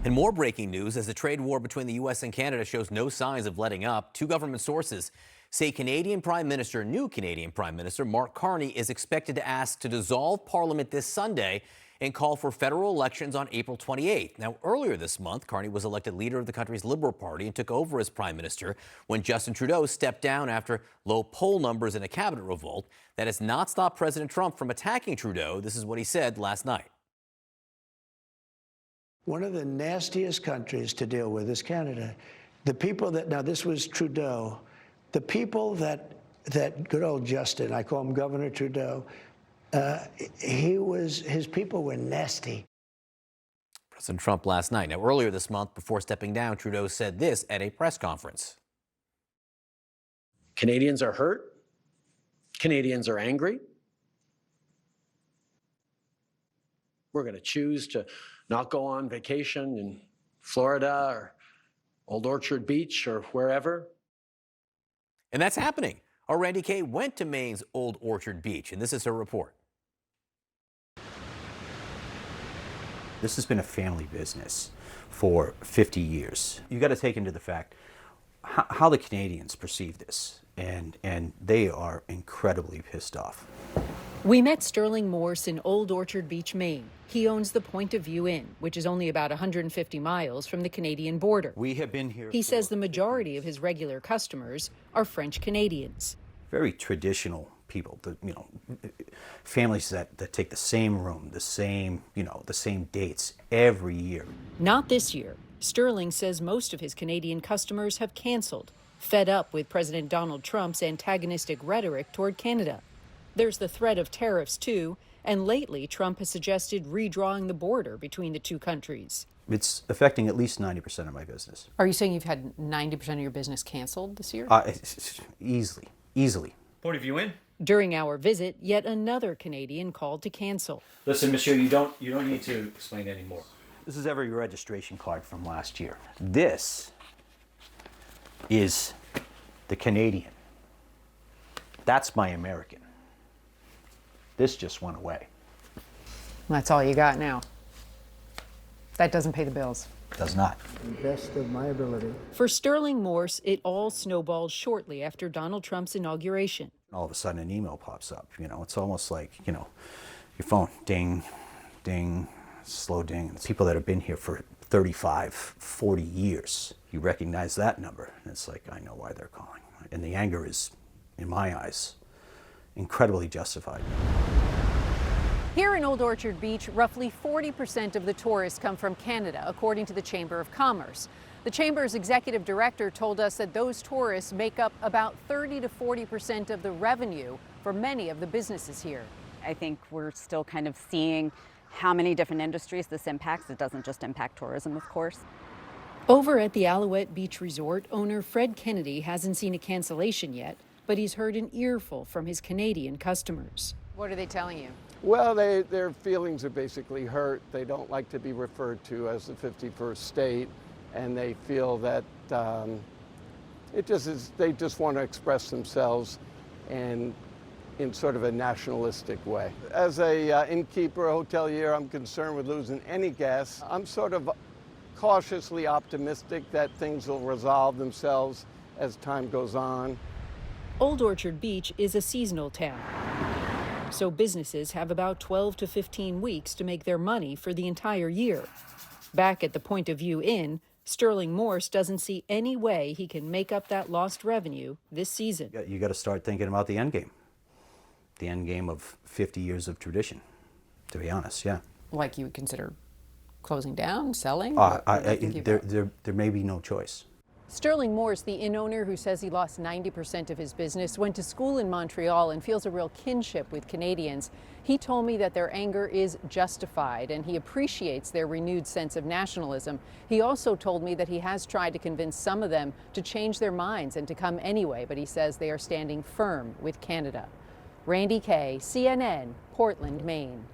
And more breaking news as the trade war between the U.S. and Canada shows no signs of letting up. Two government sources say new Canadian Prime Minister Mark Carney is expected to ask to dissolve Parliament this Sunday and call for federal elections on April 28th. Now, earlier this month, Carney was elected leader of the country's Liberal Party and took over as Prime Minister when Justin Trudeau stepped down after low poll numbers in a cabinet revolt. That has not stopped President Trump from attacking Trudeau. This is what he said last night. One of the nastiest countries to deal with is Canada. The people that, now this was Trudeau, the people that good old Justin, I call him Governor Trudeau, his people were nasty. President Trump last night. Now, earlier this month, before stepping down, Trudeau said this at a press conference. Canadians are hurt. Canadians are angry. We're going to choose to not go on vacation in Florida or Old Orchard Beach or wherever. And that's happening. Our Randy Kay went to Maine's Old Orchard Beach, and this is her report. This has been a family business for 50 years. You got to take into the fact how the Canadians perceive this, and they are incredibly pissed off. We met Sterling Morse in Old Orchard Beach, Maine. He owns the Point of View Inn, which is only about 150 miles from the Canadian border. We have been here. He says the majority of his regular customers are French Canadians. Very traditional people, families that take the same room, the same dates every year. Not this year. Sterling says most of his Canadian customers have canceled, fed up with President Donald Trump's antagonistic rhetoric toward Canada. There's the threat of tariffs, too, and lately Trump has suggested redrawing the border between the two countries. It's affecting at least 90% of my business. Are you saying you've had 90% of your business canceled this year? Easily. Point of View Inn. During our visit, yet another Canadian called to cancel. Listen, monsieur, you don't need to explain anymore. This is every registration card from last year. This is the Canadian. That's my American. This just went away. That's all you got now. That doesn't pay the bills. Does not. Best of my ability. For Sterling Morse, it all snowballed shortly after Donald Trump's inauguration. All of a sudden, an email pops up. It's almost like, your phone, ding, ding, slow ding. And people that have been here for 35, 40 years, you recognize that number. And it's like, I know why they're calling. And the anger is, in my eyes, incredibly justified. Here in Old Orchard Beach, roughly 40% of the tourists come from Canada, according to the Chamber of Commerce. The Chamber's executive director told us that those tourists make up about 30 to 40% of the revenue for many of the businesses here. I think we're still kind of seeing how many different industries this impacts. It doesn't just impact tourism, of course. Over at the Alouette Beach Resort, owner Fred Kennedy hasn't seen a cancellation yet, but he's heard an earful from his Canadian customers. What are they telling you? Well, their feelings are basically hurt. They don't like to be referred to as the 51st state, and they feel that they just want to express themselves and in sort of a nationalistic way. As a innkeeper, hotelier, I'm concerned with losing any guests. I'm sort of cautiously optimistic that things will resolve themselves as time goes on. Old Orchard Beach is a seasonal town, so businesses have about 12 to 15 weeks to make their money for the entire year. Back at the Point of View Inn, Sterling Morse doesn't see any way he can make up that lost revenue this season. You got to start thinking about the end game. The end game of 50 years of tradition, to be honest, yeah. Like you would consider closing down, selling? There may be no choice. Sterling Morse, the inn owner who says he lost 90% of his business, went to school in Montreal and feels a real kinship with Canadians. He told me that their anger is justified and he appreciates their renewed sense of nationalism. He also told me that he has tried to convince some of them to change their minds and to come anyway, but he says they are standing firm with Canada. Randy Kay, CNN, Portland, Maine.